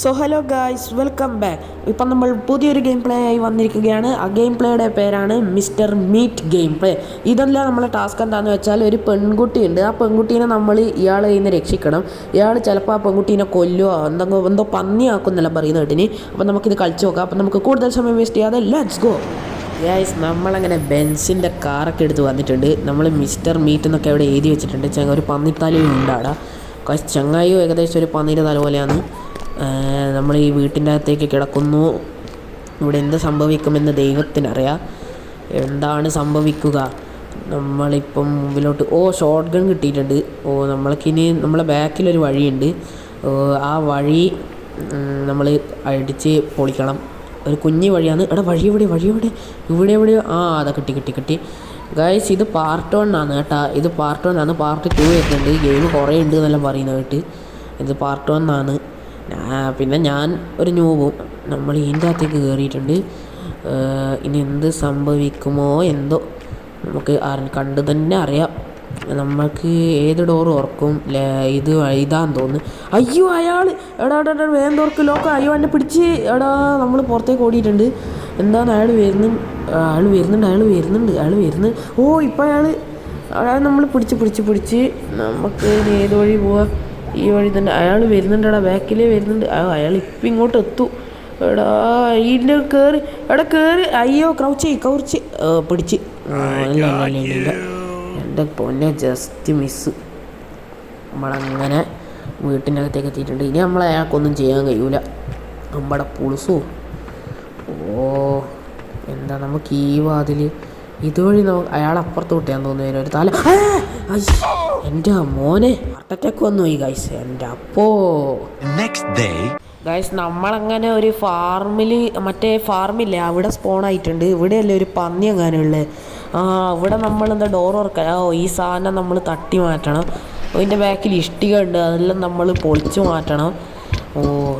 So hello guys, welcome back. ഇപ്പം നമ്മൾ പുതിയൊരു ഗെയിം പ്ലേ ആയി വന്നിരിക്കുകയാണ്. ആ ഗെയിം പ്ലേയുടെ പേരാണ് മിസ്റ്റർ മീറ്റ് ഗെയിം പ്ലേ. ഇതെല്ലാം നമ്മളെ ടാസ്ക് എന്താണെന്ന് വെച്ചാൽ, ഒരു പെൺകുട്ടിയുണ്ട്. ആ പെൺകുട്ടീനെ നമ്മൾ ഇയാളെ ഇന്ന് രക്ഷിക്കണം. ഇയാൾ ചിലപ്പോൾ ആ പെൺകുട്ടീനെ കൊല്ലുകയോ എന്തോ പന്നിയാക്കുന്നില്ല പറയുന്ന കേട്ടിന്. അപ്പോൾ നമുക്കിത് കളിച്ച് നോക്കാം. അപ്പം നമുക്ക് കൂടുതൽ സമയം വേസ്റ്റ് ചെയ്യാതെ ലെറ്റ്സ് ഗോ. ഗായ്സ്, നമ്മളങ്ങനെ ബെൻസിൻ്റെ കാറൊക്കെ എടുത്ത് വന്നിട്ടുണ്ട്. നമ്മൾ മിസ്റ്റർ മീറ്റ് എന്നൊക്കെ അവിടെ എഴുതി വെച്ചിട്ടുണ്ട്. ഒരു പന്നിത്തലയും ഉണ്ടാടാ. ചങ്ങായും ഏകദേശം ഒരു പന്നീൻ്റെ തല പോലെയാണ്. നമ്മൾ ഈ വീട്ടിൻ്റെ അകത്തേക്ക് കിടക്കുന്നു. ഇവിടെ എന്ത് സംഭവിക്കുമെന്ന് ദൈവത്തിനറിയാം. എന്താണ് സംഭവിക്കുക? നമ്മളിപ്പം മുമ്പിലോട്ട് ഷോർട്ട് ഗൺ കിട്ടിയിട്ടുണ്ട്. നമ്മൾക്കിനി നമ്മളെ ബാക്കിലൊരു വഴിയുണ്ട്. ആ വഴി നമ്മൾ അടിച്ച് പൊളിക്കണം. ഒരു കുഞ്ഞി വഴിയാണ്. വഴി ഇവിടെ എവിടെയോ അതാ കിട്ടി. ഗൈസ്, ഇത് പാർട്ട് 1 ആണ് കേട്ടോ. ഇത് പാർട്ട് 1 ആണ്. പാർട്ട് 2 വരുന്നുണ്ട്. ഗെയിം കുറേ ഉണ്ട് എന്നെല്ലാം പറയുന്നത് കേട്ട്. ഇത് പാർട്ട് 1 ആണ്. പിന്നെ ഞാൻ ഒരു ന്യൂബും. നമ്മൾ ഇതിൻ്റെ അകത്തേക്ക് കയറിയിട്ടുണ്ട്. ഇനി എന്ത് സംഭവിക്കുമോ എന്തോ, നമുക്ക് കണ്ടു തന്നെ അറിയാം. നമ്മൾക്ക് ഏത് ഡോറ് തുറക്കും? ഇതാന്ന് തോന്നുന്നു. അയ്യോ, അയാൾ വേഗം തുറക്കും ലോക്ക. അയ്യോ, എന്നെ പിടിച്ച് നമ്മൾ പുറത്തേക്ക് ഓടിയിട്ടുണ്ട്. എന്താണ് അയാൾ വരുന്നുണ്ട്. ഇപ്പം അയാൾ നമ്മൾ പിടിച്ച് നമുക്ക് ഏത് വഴി പോവാം? ഈ വഴി തന്നെ. അയാൾ വരുന്നുണ്ട്. ബാക്കിലേ വരുന്നുണ്ട്. അയാൾ ഇപ്പം ഇങ്ങോട്ട് എത്തും. ഇതിൻ്റെ കയറി അയ്യോ, കൗർച്ച് പിടിച്ച്. ഇല്ല, എൻ്റെ പൊന്നെ, ജസ്റ്റ് മിസ്സ്. നമ്മളങ്ങനെ വീട്ടിൻ്റെ അകത്തേക്ക് എത്തിയിട്ടുണ്ട്. ഇനി നമ്മളെ അയാൾക്കൊന്നും ചെയ്യാൻ കഴിയൂല. നമ്മുടെ പുളുസോ എന്താ, നമുക്ക് ഈ വാതിൽ ഇതുവഴി നമുക്ക് അയാൾ അപ്പുറത്ത് വിട്ടാൻ തോന്നുന്നു. ഒരു തല. എൻ്റെ മോനെ, ഹാർട്ട് അറ്റാക്ക് വന്നു പോയി ഗൈസ്. എൻ്റെ അപ്പോ ഗൈസ്, നമ്മളങ്ങനെ ഒരു ഫാർമില്ലേ, അവിടെ സ്പോണായിട്ടുണ്ട്. ഇവിടെയല്ലേ ഒരു പന്നി എങ്ങാനുള്ളത്. ഇവിടെ നമ്മളെന്താ ഡോർ തുറക്കാം. ഈ സാധനം നമ്മൾ തട്ടി മാറ്റണം. അതിൻ്റെ ബാക്കിൽ ഇഷ്ടിക ഉണ്ട്, അതെല്ലാം നമ്മൾ പൊളിച്ച് മാറ്റണം.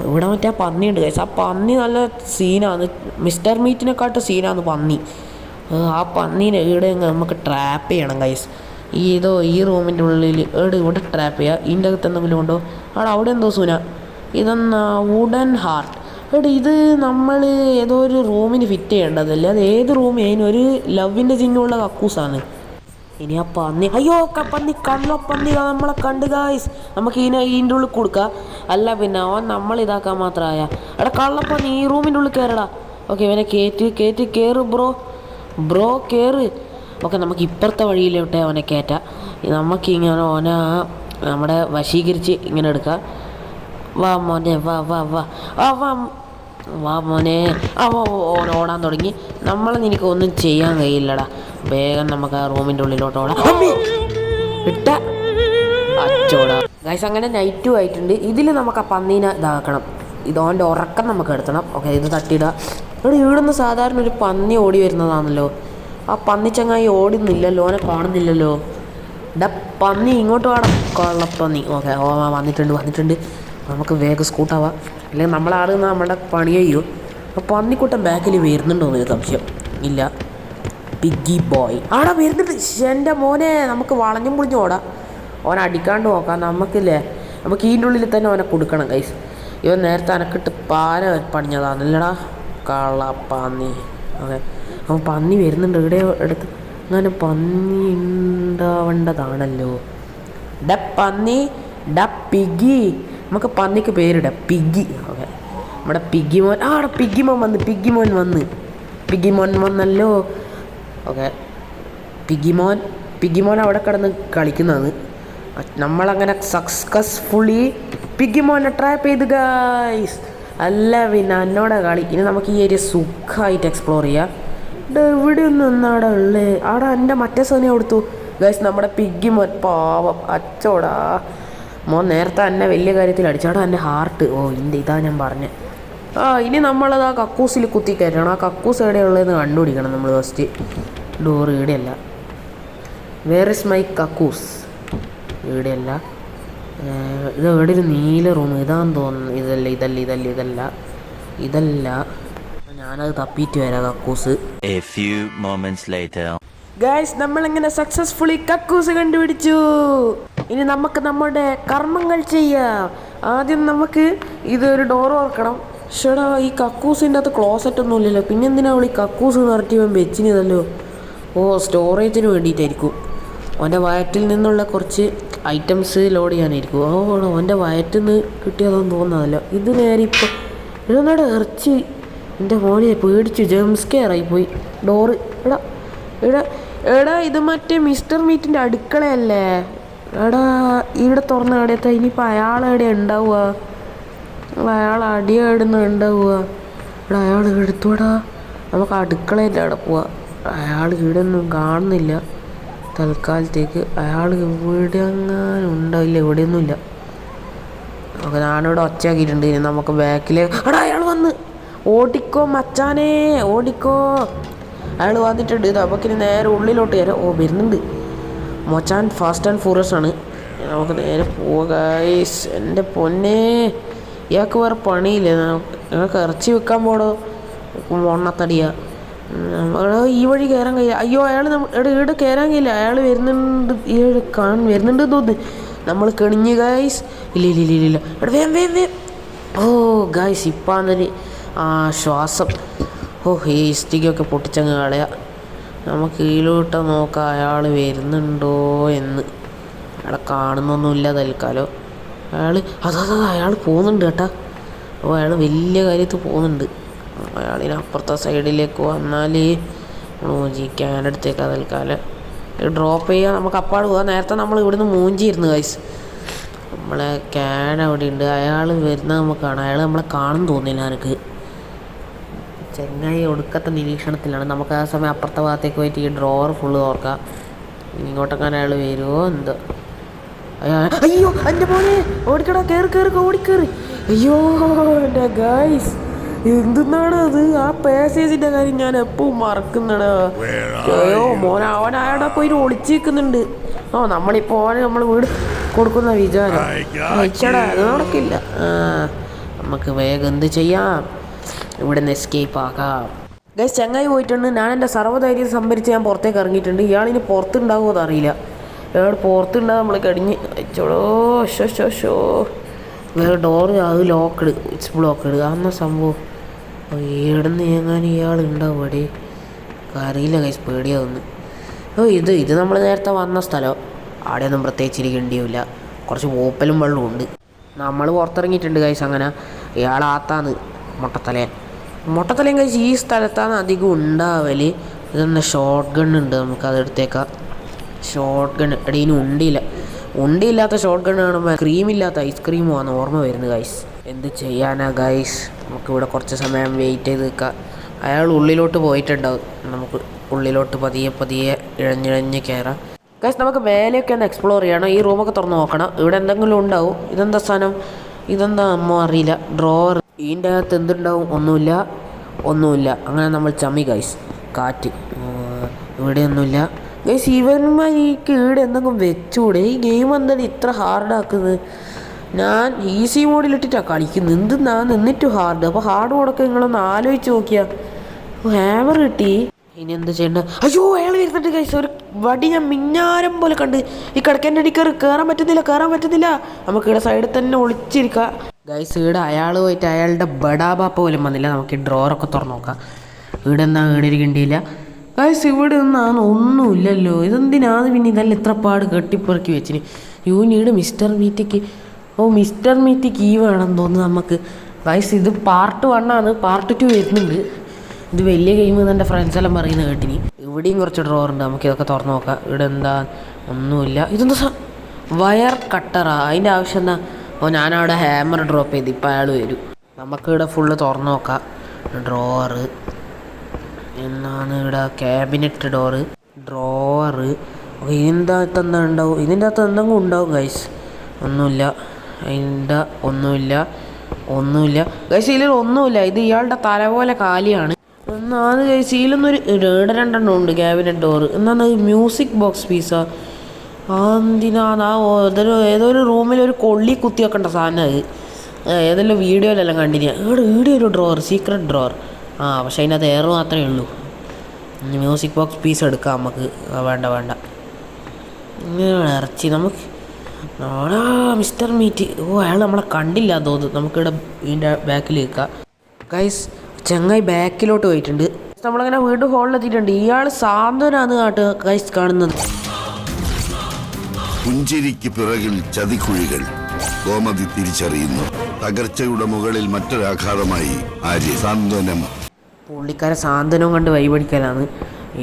ഇവിടെ മറ്റേ പന്നിയുണ്ട് ഗൈസ്. ആ പന്നി നല്ല സീനാണ്. മിസ്റ്റർ മീറ്റിനെക്കാട്ട് സീനാണ് പന്നി. ആ പന്നീനെ ഇവിടെ നമുക്ക് ട്രാപ്പ് ചെയ്യണം ഗൈസ്. ഈ റൂമിൻ്റെ ഉള്ളിൽ ഇവിടെ ട്രാപ്പ് ചെയ്യുക. ഇതിൻ്റെ അകത്ത് എന്തെങ്കിലും ഉണ്ടോ? അവിടെ എന്തോ സൂന. ഇതെന്നാ വുഡൻ ഹാർട്ട്. ഇത് നമ്മൾ ഏതോ ഒരു റൂമിന് ഫിറ്റ് ചെയ്യേണ്ടതല്ലേ. അത് ഏത് റൂമിൽ? അതിനൊരു ലവിൻ്റെ ചിഹ്നമുള്ള കക്കൂസാണ്. ഇനി ആ പന്നി, കള്ളപ്പന്നി നമ്മളെ കണ്ട് ഗായ്സ്. നമുക്ക് ഇതിൻ്റെ ഉള്ളിൽ കൊടുക്കാം. അല്ല പിന്നെ അവൻ നമ്മൾ ഇതാക്കാൻ മാത്രമായ. കള്ളപ്പന്നി ഈ റൂമിൻ്റെ ഉള്ളിൽ കയറടാ. ഓക്കെ, ഇവനെ കയറ് ബ്രോ കയറ്. ഓക്കെ, നമുക്ക് ഇപ്പുറത്തെ വഴിയിലോട്ടെ അവനെ കയറ്റാം. നമുക്കിങ്ങനെ ഓനെ നമ്മുടെ വശീകരിച്ച് ഇങ്ങനെ എടുക്കാം. വാ മോനെ, വാ മോനെ. ഓൻ ഓടാൻ തുടങ്ങി. നിനക്ക് ഒന്നും ചെയ്യാൻ കഴിയില്ലടാ. വേഗം നമുക്ക് ആ റൂമിൻ്റെ ഉള്ളിലോട്ട് ഓടാം. അച്ചോടാ ഗൈസ്, അങ്ങനെ നൈറ്റും ആയിട്ടുണ്ട്. ഇതിൽ നമുക്ക് ആ പന്നീനെ ഇതാക്കണം. ഇതോൻ്റെ ഉറക്കം നമുക്ക് എടുത്തണം. ഓക്കെ, ഇത് തട്ടിയിടുക. ഇവിടുന്ന് സാധാരണ ഒരു പന്നി ഓടി വരുന്നതാണല്ലോ. ആ പന്നി ചങ്ങായി ഓടുന്നില്ലല്ലോ, ഓനെ കാണുന്നില്ലല്ലോ. പന്നി ഇങ്ങോട്ട് വേണം, കള്ളപ്പന്നി. ഓക്കെ, വന്നിട്ടുണ്ട്. നമുക്ക് വേഗം സ്കൂട്ടാവാം, അല്ലെങ്കിൽ നമ്മളാടുന്ന നമ്മുടെ പണി ചെയ്യും. അപ്പോൾ പന്നിക്കൂട്ടം ബാക്കിൽ വരുന്നുണ്ടോ എന്ന് സംശയം. ഇല്ല. പിഗ്ഗി ബോയ് വരുന്നുണ്ട്. എൻ്റെ മോനെ, നമുക്ക് വളഞ്ഞും പൊളിഞ്ഞും ഓടാം. ഓനെ അടിക്കാണ്ട് നോക്കാം. നമുക്ക് ഇതിൻ്റെ ഉള്ളിൽ തന്നെ ഓനെ കൊടുക്കണം ഗൈസ്. ഇവൻ നേരത്തെ അനക്കിട്ട് പാര പണിഞ്ഞതാണല്ലടാ കള്ളപ്പന്നി. ഓക്കെ, അപ്പോൾ പന്നി വരുന്നുണ്ട്. ഇവിടെ അടുത്ത് അങ്ങനെ പന്നി ഉണ്ടാവേണ്ടതാണല്ലോ. പന്നി പിഗ്ഗി. നമുക്ക് പന്നിക്ക് പേരിടാം, പിഗ്ഗി. ഓക്കെ, നമ്മുടെ പിഗ്ഗിമോൻ. പിഗ്ഗിമോൻ വന്നല്ലോ. ഓക്കെ, പിഗ്ഗിമോൻ അവിടെ കിടന്ന് കളിക്കുന്നതാണ്. നമ്മളങ്ങനെ സക്സസ്ഫുള്ളി പിഗ്ഗിമോനെ ട്രാപ്പ് ചെയ്ത് ഗൈസ്. അല്ല പിന്നെ എന്നോടെ കളി. ഇനി നമുക്ക് ഈ ഏരിയ സുഖമായിട്ട് എക്സ്പ്ലോർ ചെയ്യാം. ഇവിടെ ഒന്നും എന്നാടെ ഉള്ളത്? എൻ്റെ മറ്റേ സോനിയ കൊടുത്തു ഗൈസ്. നമ്മുടെ പിഗ്ഗിമോൻ പാവം, അച്ചോടാ മോൻ. നേരത്തെ എന്നെ വലിയ കാര്യത്തിൽ അടിച്ചാടാ എൻ്റെ ഹാർട്ട്. ഇതാ ഞാൻ പറഞ്ഞത്. ഇനി നമ്മളത് ആ കക്കൂസിൽ കുത്തി കയറ്റണം. ആ കക്കൂസ് എവിടെയുള്ളതെന്ന് കണ്ടുപിടിക്കണം നമ്മൾ ഫസ്റ്റ്. ഡോറ് ഇവിടെയല്ല. വേർ ഇസ് മൈ കക്കൂസ്? ഇവിടെയല്ല. ഇത് എവിടെ ഒരു നീല റൂം ഇതാന്ന് തോന്നുന്നു. ഇതല്ല. ഞാനത് തപ്പിയിട്ട് വരാം കക്കൂസ്. ഗൈസ്, നമ്മളിങ്ങനെ സക്സസ്ഫുള്ളി കക്കൂസ് കണ്ടുപിടിച്ചു. ഇനി നമുക്ക് നമ്മുടെ കർമ്മങ്ങൾ ചെയ്യാം. ആദ്യം നമുക്ക് ഇതൊരു ഡോർ തുറക്കണം. ഷെടാ ഈ കക്കൂസിൻ്റെ അകത്ത് ക്ലോസറ്റ് ഒന്നും ഇല്ലല്ലോ, പിന്നെ എന്തിനാ അവൾ ഈ കക്കൂസ് നിറട്ടി വെച്ചിനിതല്ലോ? ഓ സ്റ്റോറേജിന് വേണ്ടിയിട്ടായിരിക്കും. അവൻ്റെ വയറ്റിൽ നിന്നുള്ള കുറച്ച് ഐറ്റംസ് ലോഡ് ചെയ്യാനായിരിക്കും. അവൻ്റെ വയറ്റിൽ നിന്ന് കിട്ടിയതൊന്നും തോന്നുന്നതല്ലോ. ഇത് നേരെ ഇപ്പോൾ എഴുന്നേടെ ഇറച്ചി. എൻ്റെ മോനെ പേടിച്ചു, ജംസ്കെയറായിപ്പോയി. ഡോറ് എടാ എടാ എടാ ഇത് മറ്റേ മിസ്റ്റർ മീറ്റിൻ്റെ അടുക്കളയല്ലേ? എടാ ഇവിടെ തുറന്ന എവിടെയെത്താ? ഇനിയിപ്പോൾ അയാളെവിടെ ഉണ്ടാവുക? അയാൾ അടിയാടുന്ന ഉണ്ടാവുക? എടാ അയാൾ എടുത്തുവിടാ, നമുക്ക് അടുക്കളേൻ്റെ അവിടെ പോവാ. അയാൾ ഇവിടെ ഒന്നും കാണുന്നില്ല തൽക്കാലത്തേക്ക്. അയാൾ ഇവിടെ എങ്ങാനും ഉണ്ടാവില്ല, ഇവിടെയൊന്നുമില്ല. നമുക്ക് ഞാനിവിടെ ഒച്ചയാക്കിയിട്ടുണ്ട്. ഇനി നമുക്ക് ബാക്കിൽ എടാ അയാൾ വന്ന്. ഓടിക്കോ മച്ചാനേ ഓടിക്കോ, അയാൾ വന്നിട്ടുണ്ട്. നമുക്കിനി നേരെ ഉള്ളിലോട്ട് കയറാം. ഓ വരുന്നുണ്ട് മച്ചാൻ, ഫാസ്റ്റ് ആൻഡ് ഫ്യൂറിയസ് ആണ്. നമുക്ക് നേരെ പോവുക ഗൈസ്. എൻ്റെ പൊന്നേ, ഇയാൾക്ക് വേറെ പണിയില്ലേ? ഞങ്ങൾക്ക് ഇറച്ചി വെക്കാൻ പോടോ മൊണ്ണത്തടിയാ. ഈ വഴി കയറാൻ കഴിയില്ല. അയ്യോ അയാൾ ഇവിടെ കയറാൻ കഴിയില്ല. അയാൾ വരുന്നുണ്ട്, വരുന്നുണ്ട് തോന്നുന്നു. നമ്മൾ കെണിഞ്ഞ് ഗൈസ്. ഇല്ല ഇല്ല ഇല്ല ഇല്ല എടാ വേം വേം വേം. ഓ ഗൈസ് ഇപ്പാന്നൊരു ശ്വാസം. ഓ ഈ ഇഷ്ടികയൊക്കെ പൊട്ടിച്ചങ്ങ് കളയാം. നമുക്ക് കീഴോട്ട് നോക്കാം അയാൾ വരുന്നുണ്ടോ എന്ന്. അയാളെ കാണുന്നൊന്നുമില്ല തൽക്കാലം. അയാൾ പോകുന്നുണ്ട് കേട്ടാ. അപ്പോൾ അയാൾ വലിയ കാര്യത്തിൽ പോകുന്നുണ്ട്. അയാളിനപ്പുറത്തെ സൈഡിലേക്ക് വന്നാൽ ക്യാൻ്റെ അടുത്തേക്ക് തൽക്കാലം ഡ്രോപ്പ് ചെയ്യുക. നമുക്ക് അപ്പാട് പോകാം. നേരത്തെ നമ്മൾ ഇവിടുന്ന് മൂഞ്ചിയിരുന്നു ഗൈസ്. നമ്മളെ ക്യാൻ അവിടെ ഉണ്ട്. അയാൾ വരുന്നത് നമുക്ക് കാണാം. അയാൾ നമ്മളെ കാണും തോന്നില്ല എനിക്ക്. ചെങ്ങായി ഒടുക്കത്തെ നിരീക്ഷണത്തിലാണ്. നമുക്ക് ആ സമയം അപ്പുറത്തെ ഭാഗത്തേക്ക് പോയിട്ട് ഈ ഡ്രോവർ ഫുള്ള് തുറക്കാം. ഇങ്ങോട്ടൊക്കെ അയാൾ വരുമോ എന്തോ. അയ്യോ എൻ്റെ മോനെ ഓടിക്കടാ, കയറി ഓടിക്കേറി. അയ്യോ എൻ്റെ ഗൈസ് എന്തെന്നാണ് അത്? ആ പാസേജിൻ്റെ കാര്യം ഞാൻ എപ്പോഴും മറക്കുന്നടാ. അയ്യോ മോനെ അവൻ അയാളുടെ പോയിട്ട് ഒളിച്ചിരിക്കുന്നുണ്ട്. നമ്മളിപ്പോൾ ഓനെ നമ്മൾ വീട് കൊടുക്കുന്ന വിചാരം അയച്ചടാ, അത് നടക്കില്ല. നമുക്ക് വേഗം എന്ത് ചെയ്യാം, ഇവിടെ നിന്ന് എസ്കേപ്പ് ആക്കാം. ഗൈസ് ചങ്ങായി പോയിട്ടുണ്ട്. ഞാൻ എൻ്റെ സർവ്വധൈര്യം സംഭരിച്ച് ഞാൻ പുറത്തേക്ക് ഇറങ്ങിയിട്ടുണ്ട്. ഇയാളിനി പുറത്തുണ്ടാകുമോ എന്നറിയില്ല. ഇയാൾ പുറത്തുണ്ടാകും നമ്മൾ കടിഞ്ഞ് അയച്ചോളോ. ഷോ വേറെ ഡോറ് അത് ലോക്കഡ്, ഇറ്റ്സ് ബ്ലോക്കഡ്. അന്ന സംഭവം എവിടുന്ന് എങ്ങാനും ഇയാൾ ഉണ്ടാവും അവിടെ അറിയില്ല ഗൈസ്, പേടിയാവുന്നു. ഇത് നമ്മൾ നേരത്തെ വന്ന സ്ഥലം. അവിടെയൊന്നും പ്രത്യേകിച്ച് ഇരിക്കേണ്ടിയില്ല. കുറച്ച് ഓപ്പലും വെള്ളവും ഉണ്ട്. നമ്മൾ പുറത്തിറങ്ങിയിട്ടുണ്ട് ഗൈസ്. അങ്ങനെ ഇയാളാത്താന്ന് മുട്ടത്തലയും കഴിച്ച് ഈ സ്ഥലത്താണ് അധികം ഉണ്ടാവൽ. ഇതെന്താ ഷോർട്ട് ഗൺ ഉണ്ട്, നമുക്കതെടുത്തേക്കാം. ഷോർട്ട് ഗൺ ഇടയിന് ഉണ്ടിയില്ലാത്ത ഷോർട്ട് ഗൺ കാണുമ്പോൾ ക്രീമില്ലാത്ത ഐസ്ക്രീമുമാണ് ഓർമ്മ വരുന്നത് ഗൈസ്. എന്ത് ചെയ്യാനാ ഗൈസ്, നമുക്കിവിടെ കുറച്ച് സമയം വെയിറ്റ് ചെയ്ത് നിൽക്കാം. അയാൾ ഉള്ളിലോട്ട് പോയിട്ടുണ്ടാവും. നമുക്ക് ഉള്ളിലോട്ട് പതിയെ ഇഴഞ്ഞിഴഞ്ഞ് കയറാം ഗൈസ്. നമുക്ക് മേലെയൊക്കെ ഒന്ന് എക്സ്പ്ലോർ ചെയ്യണം. ഈ റൂമൊക്കെ തുറന്ന് നോക്കണം, ഇവിടെ എന്തെങ്കിലും ഉണ്ടാവും. ഇതെന്താ സാധനം, ഇതെന്താ അമ്മ അറിയില്ല. ഡ്രോവർ, ഇതിൻ്റെ അകത്ത് എന്തുണ്ടാവും? ഒന്നുമില്ല. അങ്ങനെ നമ്മൾ ചമ്മി ഗൈസ്. കാറ്റ് ഇവിടെയൊന്നുമില്ല ഗൈസ്. ഇവന്മാർ ഈ കീട് എന്തെങ്കിലും വെച്ചുകൂടെ? ഈ ഗെയിം എന്താണ് ഇത്ര ഹാർഡാക്കുന്നത്? ഞാൻ ഈസി മോഡിലിട്ടിട്ടാണ് കളിക്കുന്നത്. എന്തെന്നാണ് എന്നിട്ടും ഹാർഡ്. അപ്പോൾ ഹാർഡ് മോഡൊക്കെ നിങ്ങളൊന്ന് ആലോചിച്ച് നോക്കിയാൽ. ഹാമർ കിട്ടി. ഇനി എന്താ ചെയ്യേണ്ടത്? അയ്യോ അയാൾ വരുന്നുണ്ട് ഗൈസ്. ഒരു വടി ഞാൻ മിഞ്ഞാരം പോലെ കണ്ട്. ഈ കിടക്കേൻ്റെ അടിക്കറി കയറാൻ പറ്റുന്നില്ല. നമുക്ക് ഇവിടെ സൈഡിൽ തന്നെ ഒളിച്ചിരിക്കാം ഗൈസ്. ഇവിടെ അയാൾ പോയിട്ട് അയാളുടെ ബഡാബാപ്പ പോലും വന്നില്ല. നമുക്ക് ഈ ഡ്രോറൊക്കെ തുറന്ന് നോക്കാം. ഇവിടെ ഇരിക്കേണ്ടിയില്ല ഗൈസ്. ഇവിടെ നിന്നാണ് ഒന്നുമില്ലല്ലോ. ഇതെന്തിനാണ് പിന്നെ ഇതെല്ലാം ഇത്ര പാട് കെട്ടിപ്പെറുക്കി വെച്ചിന്? യൂണിയുടെ മിസ്റ്റർ മീറ്റ് കീ വേണം തോന്നുന്നു നമുക്ക് ഗൈസ്. ഇത് പാർട്ട് 1 ആണ്. പാർട്ട് 2 വരുന്നുണ്ട്. ഇത് വലിയ ഗെയിം എന്ന് എൻ്റെ ഫ്രണ്ട്സെല്ലാം പറയുന്നത് കേട്ടിനി. ഇവിടെയും കുറച്ച് ഡ്രോറുണ്ട്. നമുക്കിതൊക്കെ തുറന്ന് നോക്കാം. ഇവിടെ എന്താ? ഒന്നുമില്ല. ഇതെന്താ വയർ കട്ടറാ? അതിൻ്റെ ആവശ്യം എന്താ? ഞാനവിടെ ഹാമർ ഡ്രോപ്പ് ചെയ്ത് ഇപ്പം അയാൾ വരും. നമുക്കിവിടെ ഫുള്ള് തുറന്ന് നോക്കാം. ഡ്രോവറ് എന്നാണ് ഇവിടെ, ക്യാബിനറ്റ് ഡ്രോവറ്. ഇതിൻ്റെ അകത്ത് എന്താ ഉണ്ടാവും? ഇതിൻ്റെ അകത്ത് എന്തെങ്കിലും ഉണ്ടാവും ഗൈസ്. ഒന്നുമില്ല ഗൈസ്. ഇതിൽ ഒന്നുമില്ല. ഇത് ഇയാളുടെ തല പോലെ കാലിയാണ്. എന്നാണ് ഗൈസ്. ഇതിലൊന്നൊരു 2 ഉണ്ട് ക്യാബിനറ്റ് ഡോറ്. എന്നാണ് മ്യൂസിക് ബോക്സ് പീസാ? എന്തിനാണ് ഏതോ ഒരു റൂമിലൊരു കൊള്ളി കുത്തി വെക്കേണ്ട സാധനം അത്. ഏതെല്ലാം വീഡിയോയിലെല്ലാം കണ്ടിന്യൂ. ഇവിടെ ഒരു ഡ്രോവർ, സീക്രട്ട് ഡ്രോവർ. പക്ഷേ അതിനകത്ത് എയർ മാത്രമേ ഉള്ളൂ. മ്യൂസിക് ബോക്സ് പീസ് എടുക്കാം നമുക്ക്. വേണ്ട ഇറച്ചി നമുക്ക് ആടാ മിസ്റ്റർ മീറ്റ്. ഓ അയാൾ നമ്മളെ കണ്ടില്ല തോന്നുന്നു. നമുക്കിവിടെ ഇതിൻ്റെ ബാക്കിൽ നിൽക്കാം. ഗൈസ് ചങ്ങായി ബാക്കിലോട്ട് പോയിട്ടുണ്ട്. നമ്മളങ്ങനെ വീണ്ടും ഹോളിലെത്തിയിട്ടുണ്ട്. ഇയാൾ സാന്ത്വനാണ് കേട്ടോ ഗൈസ് കാണുന്നത്. പുഞ്ചിരിക്ക് പിറകിൽ ചതിക്കുഴികൾ ഗോമതി തിരിച്ചറിയുന്നു. തകർച്ചയുടെ മുകളിൽ മറ്റൊരാഘാതമായി ആര്യ. സാന്ത്വനം. പുള്ളിക്കാരെ സാന്ത്വനം കണ്ട് വഴിപടിക്കലാണ്.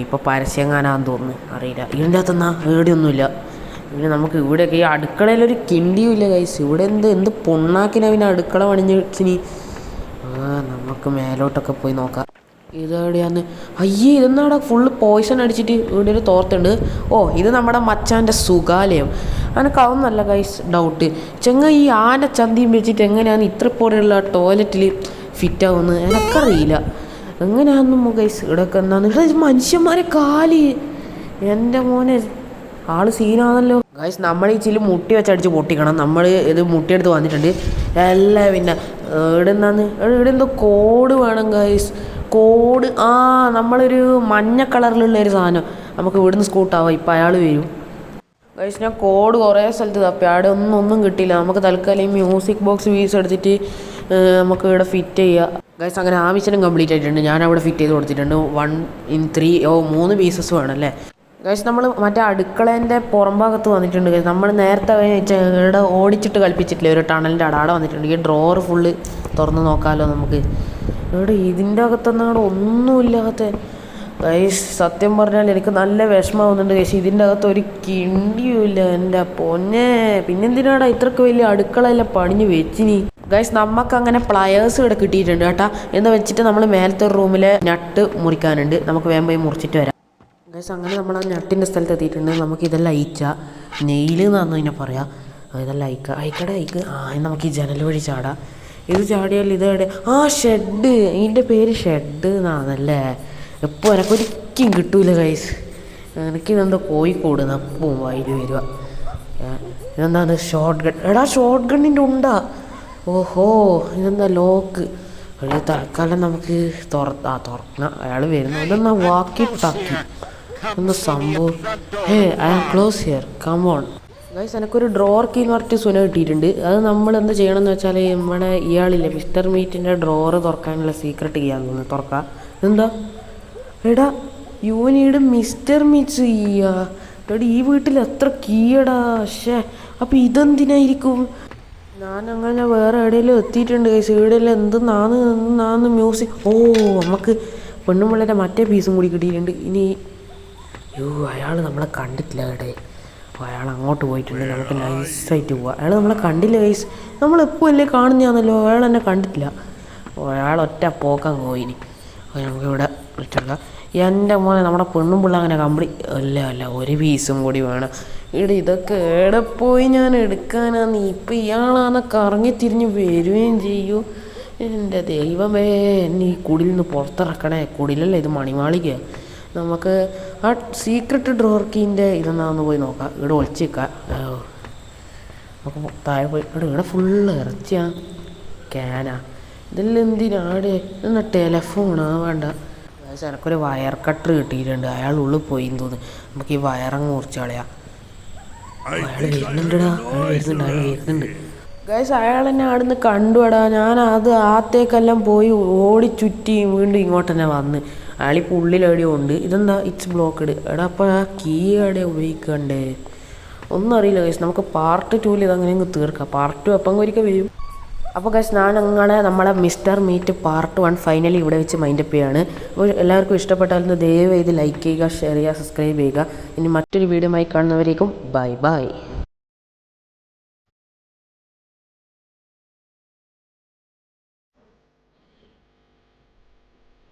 ഇപ്പോൾ പരസ്യങ്ങാനാന്ന് തോന്നുന്നു, അറിയില്ല. ഇതിൻ്റെ അകത്തെന്നാ ഏടിയൊന്നുമില്ല. പിന്നെ നമുക്ക് ഇവിടെയൊക്കെ ഈ അടുക്കളയിലൊരു കിണ്ടിയും ഇല്ല ഗൈസ്. ഇവിടെ എന്ത് പൊണ്ണാക്കിനാ പിന്നെ അടുക്കള പണിഞ്ഞിനി. നമുക്ക് മേലോട്ടൊക്കെ പോയി നോക്കാം. ഇതെവിടെയാന്ന്? അയ്യേ, ഇതെന്നാടാ ഫുള്ള് പോയ്സൺ അടിച്ചിട്ട് ഇവിടെ ഒരു തോർത്തുണ്ട്. ഓ ഇത് നമ്മുടെ മച്ചാൻ്റെ സുഖാലയം. എനിക്കതൊന്നല്ല ഗൈസ് ഡൗട്ട്. ഈ ആന ചന്തിയും വെച്ചിട്ട് എങ്ങനെയാണ് ഇത്ര പോലെയുള്ള ടോയ്ലറ്റിൽ ഫിറ്റാവുന്നത് എനിക്കറിയില്ല. എങ്ങനെയാണെന്നും ഗൈസ് ഇവിടെയൊക്കെ എന്താന്ന് ഇവിടെ മനുഷ്യന്മാരെ കാല്. എൻ്റെ മോനെ ആള് സീനാണല്ലോ ഗൈസ്. നമ്മൾ ഈ ചില മുട്ടി വെച്ചടിച്ച് പൊട്ടിക്കണം. നമ്മൾ ഇത് മുട്ടിയെടുത്ത് വന്നിട്ടുണ്ട് എല്ലാം. പിന്നെ ഇവിടെ എന്താന്ന് ഇവിടെ എന്തോ കോഡ് വേണം ഗൈസ്. കോഡ് നമ്മളൊരു മഞ്ഞ കളറിലുള്ള ഒരു സാധനം നമുക്ക് ഇവിടുന്ന് സ്കൂട്ടാവാം. ഇപ്പം അയാൾ വരും ഗൈസ്. ഞാൻ കോഡ് കുറേ സ്ഥലത്ത് തപ്പി, അവിടെ ഒന്നും കിട്ടിയില്ല. നമുക്ക് തൽക്കാലം ഈ മ്യൂസിക് ബോക്സ് പീസ് എടുത്തിട്ട് നമുക്ക് ഇവിടെ ഫിറ്റ് ചെയ്യാം ഗൈസ്. അങ്ങനെ ആ മിഷനും കംപ്ലീറ്റ് ആയിട്ടുണ്ട്. ഞാൻ അവിടെ ഫിറ്റ് ചെയ്ത് കൊടുത്തിട്ടുണ്ട്. 1 in 3 3 പീസസ് വേണമല്ലേ ഗൈസ്. നമ്മൾ മറ്റേ അടുക്കളേൻ്റെ പുറം ഭാഗത്ത് വന്നിട്ടുണ്ട് ഗൈസ്. നമ്മൾ നേരത്തെ ഇവിടെ ഓടിച്ചിട്ട് കളിപ്പിച്ചിട്ടില്ലേ ഒരു ടണലിൻ്റെ അവിടെ വന്നിട്ടുണ്ട്. ഈ ഡ്രോർ ഫുള്ള് തുറന്ന് നോക്കാമല്ലോ നമുക്ക്. ഇവിടെ ഇതിൻ്റെ അകത്തൊന്നും അവിടെ ഒന്നുമില്ലാത്ത ഗൈസ്. സത്യം പറഞ്ഞാൽ എനിക്ക് നല്ല വിഷമമാവുന്നുണ്ട് ഗൈസ്. ഇതിൻ്റെ അകത്ത് ഒരു കിണ്ടിയുമില്ല എൻ്റെ പൊന്നെ. പിന്നെന്തിനാടാ ഇത്രയ്ക്ക് വലിയ അടുക്കളയെല്ലാം പണിഞ്ഞ് വെച്ചിനി ഗൈസ്. നമുക്കങ്ങനെ പ്ലയേഴ്സ് ഇവിടെ കിട്ടിയിട്ടുണ്ട് കേട്ടോ. എന്ന് വെച്ചിട്ട് നമ്മൾ മേലത്തെ റൂമിലെ നട്ട് മുറിക്കാനുണ്ട്. നമുക്ക് വേഗം പോയി മുറിച്ചിട്ട് വരാം ഗൈസ്. അങ്ങനെ നമ്മൾ ആ നട്ടിൻ്റെ സ്ഥലത്ത് എത്തിയിട്ടുണ്ട്. നമുക്ക് ഇതെല്ലാം അയച്ച നെയിൽ എന്നാണെന്ന് ഇതിനെ പറയാം. ഇതെല്ലാം അയക്ക്. നമുക്ക് ഈ ജനൽ വഴി ചാടാം. ഇത് ചാടിയാൽ ഇതെവിടെ? ഷെഡ്. ഇതിൻ്റെ പേര് ഷെഡ് എന്നാണല്ലേ. എപ്പോൾ എനക്കൊരിക്കും കിട്ടൂല ഗൈസ്. എനിക്കിതെന്തോ കോഴിക്കോട് നപ്പും വൈര് വരിക. ഇതെന്താണ്? Short gun. ഷോർട്ട് ഗണ്ണിൻ്റെ ഉണ്ടാ. ഓഹോ ഇതെന്താ ലോക്ക്. ഒരു തൽക്കാലം നമുക്ക് തുറക്കണം. അയാൾ വരുന്നു. ഇതെന്നാ വാക്കി ടാക്കി എന്താ സംഭവം? I am close here, come on guys. എനിക്കൊരു ഡ്രോർ കീ എന്ന് പറഞ്ഞിട്ട് സുന കിട്ടിയിട്ടുണ്ട്. അത് നമ്മൾ എന്ത് ചെയ്യണമെന്ന് വെച്ചാൽ നമ്മുടെ ഇയാളില്ലേ മിസ്റ്റർ മീറ്റിൻ്റെ ഡ്രോറ് തുറക്കാനുള്ള സീക്രട്ട് കീയാന്ന് തോന്നുന്നു. തുറക്കാം. എന്താ എടാ യൂനീട് മിസ്റ്റർ മീറ്റ്സ് കീയാ. എടാ ഈ വീട്ടിൽ എത്ര കീയടാ. അപ്പം ഇതെന്തിനായിരിക്കും? ഞാനങ്ങനെ വേറെ എവിടെയെങ്കിലും എത്തിയിട്ടുണ്ട് ഗൈസ്. ഇവിടെയെല്ലാം എന്തെന്നാന്ന് മ്യൂസിക്. നമുക്ക് പെണ്ണുമ്പിള്ളേൻ്റെ മറ്റേ പീസും കൂടി കിട്ടിയിട്ടുണ്ട്. ഇനി അയാൾ നമ്മളെ കണ്ടിട്ടില്ല കേട്ടെ. അയാൾ അങ്ങോട്ട് പോയിട്ടുണ്ട്. നമുക്ക് നൈസായിട്ട് പോവാം. അയാൾ നമ്മളെ കണ്ടില്ല ഗൈസ്. നമ്മളെപ്പോൾ അല്ലേ കാണുന്നതാണല്ലോ. അയാൾ എന്നെ കണ്ടിട്ടില്ല. അയാൾ ഒറ്റ പോക്കാൻ പോയിനി. നമുക്കിവിടെ വിളിച്ചെടുക്കാം. എൻ്റെ മോനെ നമ്മുടെ പെണ്ണും പിള്ള അങ്ങനെ അല്ല ഒരു പീസും കൂടി വേണം. ഇതൊക്കെ എവിടെ പോയി ഞാൻ എടുക്കാനാന്ന്. ഇപ്പം ഇയാളാണ് കറങ്ങി തിരിഞ്ഞ് വരികയും ചെയ്യൂ. എൻ്റെ ദൈവമേ, എന്നെ ഈ കുടിൽ നിന്ന് പുറത്തിറക്കണേ. കുടിലല്ലേ ഇത്, മണിമാളിക. നമുക്ക് ആ സീക്രട്ട് ഡ്രോർ കീൻ്റെ ഇതെന്നാന്ന് പോയി നോക്കാം. ഇവിടെ ഒളിച്ചേക്കാം. നമുക്ക് താഴെ പോയി. ഇവിടെ ഫുള്ള് ഇറച്ചിയാണ്. ക്യാനാ ഇതെല്ലാം എന്തിനാടെ? എന്നാ ടെലഫോണാ വേണ്ട. എനിക്കൊരു വയർ കട്ടർ കിട്ടിയിട്ടുണ്ട്. അയാൾ ഉള്ളിൽ പോയി തോന്നുന്നു. നമുക്ക് ഈ വയറങ്ങ് മുറിച്ച് കളയാം. അയാൾ വരുന്നുണ്ട് ഗൈസ്. അയാൾ എന്നെ അവിടുന്ന് കണ്ടുപടാ. ഞാൻ ആത്തേക്കെല്ലാം പോയി ഓടിച്ചുറ്റി വീണ്ടും ഇങ്ങോട്ട് തന്നെ വന്ന്. അയാളിപ്പോൾ ഉള്ളിലെവിടെയോ ഉണ്ട്. ഇതെന്താ? It's blocked. അപ്പോൾ ആ കീ എവിടെ ഉപയോഗിക്കണ്ടേ ഒന്നും അറിയില്ല ഗൈസ്. നമുക്ക് പാർട്ട് 2 ഇതങ്ങനെ തീർക്കാം. പാർട്ട് 2 അപ്പം ഒരിക്കൽ വരും. അപ്പോൾ ഗൈസ് നമ്മളെ മിസ്റ്റർ മീറ്റ് പാർട്ട് 1 ഫൈനലി ഇവിടെ വെച്ച് മൈൻഡപ്പ് ചെയ്യുകയാണ്. അപ്പോൾ എല്ലാവർക്കും ഇഷ്ടപ്പെട്ടാലും ദയവായി ഇത് ലൈക്ക് ചെയ്യുക, ഷെയർ ചെയ്യുക, സബ്സ്ക്രൈബ് ചെയ്യുക. ഇനി മറ്റൊരു വീഡിയോയുമായി കാണുന്നവരേക്കും ബൈ.